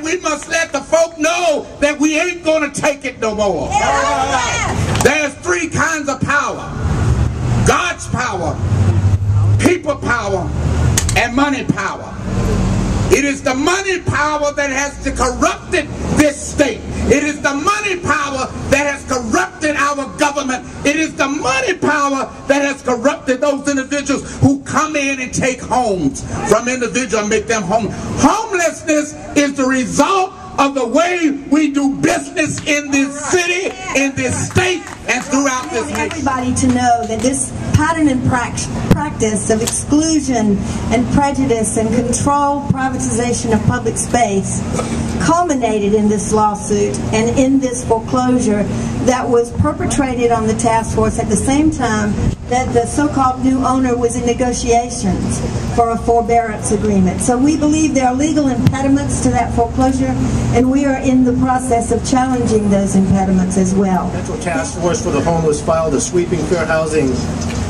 we must let the folk know that we ain't going to take it no more. There's three kinds of power: God's power, people power, and money power. It is the money power that has corrupted this state. It is the money power that has corrupted our government. It is the money power that has corrupted those individuals who come in and take homes from individuals and make them homeless. Homelessness is the result of the way we do business in this city, in this state, and throughout this nation. Everybody to know that this pattern and practice of exclusion and prejudice and controlled privatization of public space culminated in this lawsuit and in this foreclosure that was perpetrated on the task force at the same time that the so-called new owner was in negotiations for a forbearance agreement. So we believe there are legal impediments to that foreclosure, and we are in the process of challenging those impediments as well. The Central Task Force for the Homeless filed a sweeping fair housing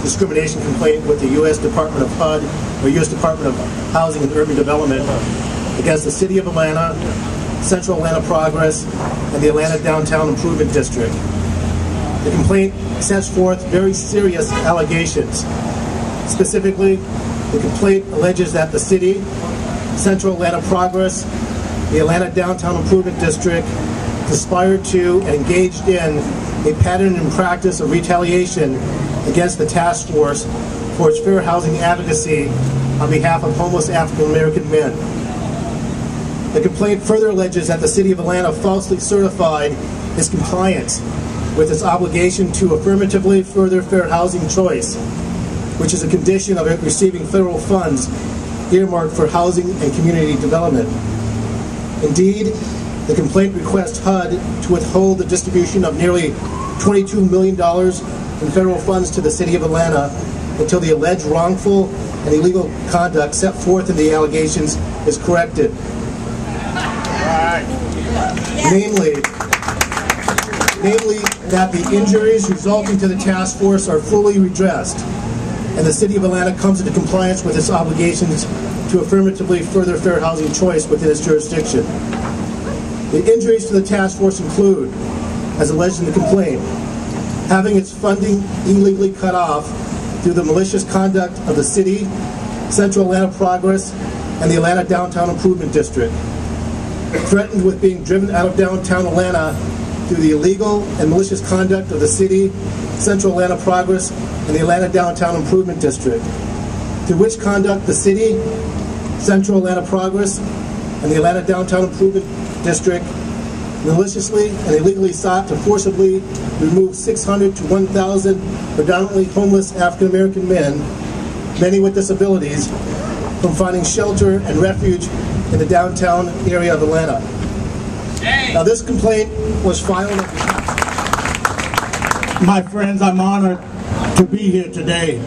discrimination complaint with the U.S. Department of HUD, or U.S. Department of Housing and Urban Development, against the City of Atlanta, Central Atlanta Progress, and the Atlanta Downtown Improvement District. The complaint sets forth very serious allegations. Specifically, the complaint alleges that the City, Central Atlanta Progress, the Atlanta Downtown Improvement District conspired to and engaged in a pattern and practice of retaliation against the task force for its fair housing advocacy on behalf of homeless African American men. The complaint further alleges that the City of Atlanta falsely certified its compliance with its obligation to affirmatively further fair housing choice, which is a condition of it receiving federal funds earmarked for housing and community development. Indeed, the complaint requests HUD to withhold the distribution of nearly $22 million in federal funds to the City of Atlanta until the alleged wrongful and illegal conduct set forth in the allegations is corrected. Namely, that the injuries resulting to the task force are fully redressed, and the City of Atlanta comes into compliance with its obligations to affirmatively further fair housing choice within its jurisdiction. The injuries to the task force include, as alleged in the complaint, having its funding illegally cut off through the malicious conduct of the City, Central Atlanta Progress, and the Atlanta Downtown Improvement District, threatened with being driven out of downtown Atlanta through the illegal and malicious conduct of the City, Central Atlanta Progress, and the Atlanta Downtown Improvement District, through which conduct the City, Central Atlanta Progress, and the Atlanta Downtown Improvement District maliciously and illegally sought to forcibly remove 600 to 1,000 predominantly homeless African American men, many with disabilities, from finding shelter and refuge in the downtown area of Atlanta. Now, this complaint was filed. My friends, I'm honored to be here today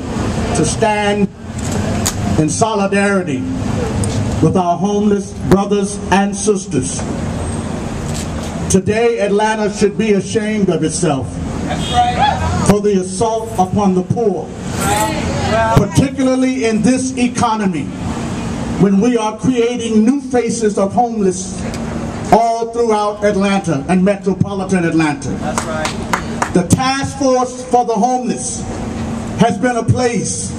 to stand in solidarity with our homeless brothers and sisters. Today, Atlanta should be ashamed of itself for the assault upon the poor, particularly in this economy, when we are creating new faces of homeless all throughout Atlanta and metropolitan Atlanta. That's right. The Task Force for the Homeless has been a place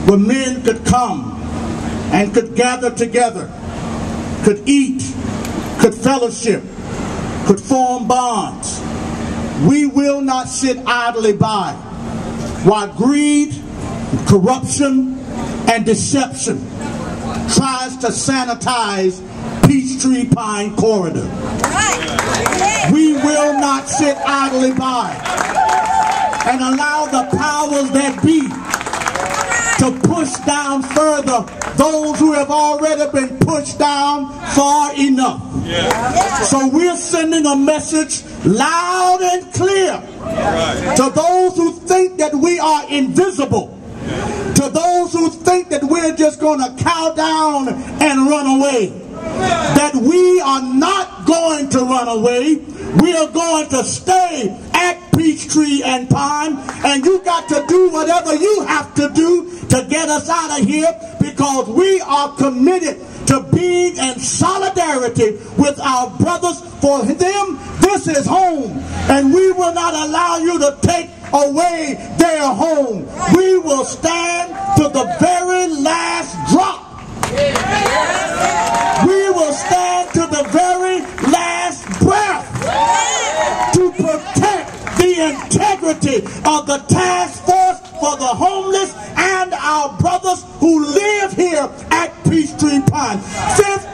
where men could come and could gather together, could eat, could fellowship, could form bonds. We will not sit idly by while greed, corruption, and deception tries to sanitize Peachtree Pine Corridor. We will not sit idly by and allow the powers that be to push down further those who have already been pushed down far enough. So we're sending a message loud and clear to those who think that we are invisible, to those who think that we're just going to cow down and run away, that we are not going to run away. We are going to stay at Peachtree and Pine, and you got to do whatever you have to do to get us out of here, because we are committed to be in solidarity with our brothers. For them, this is home, and we will not allow you to take away their home. We will stand to the very last drop. We will stand to the very last breath to protect the integrity of the task force for the homeless and our brothers who live here at Peachtree Pine.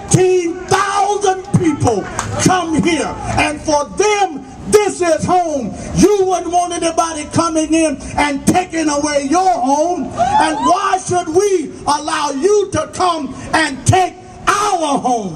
15,000 people come here, and for them, this is home. You wouldn't want anybody coming in and taking away your home. And why should we allow you to come and take our home?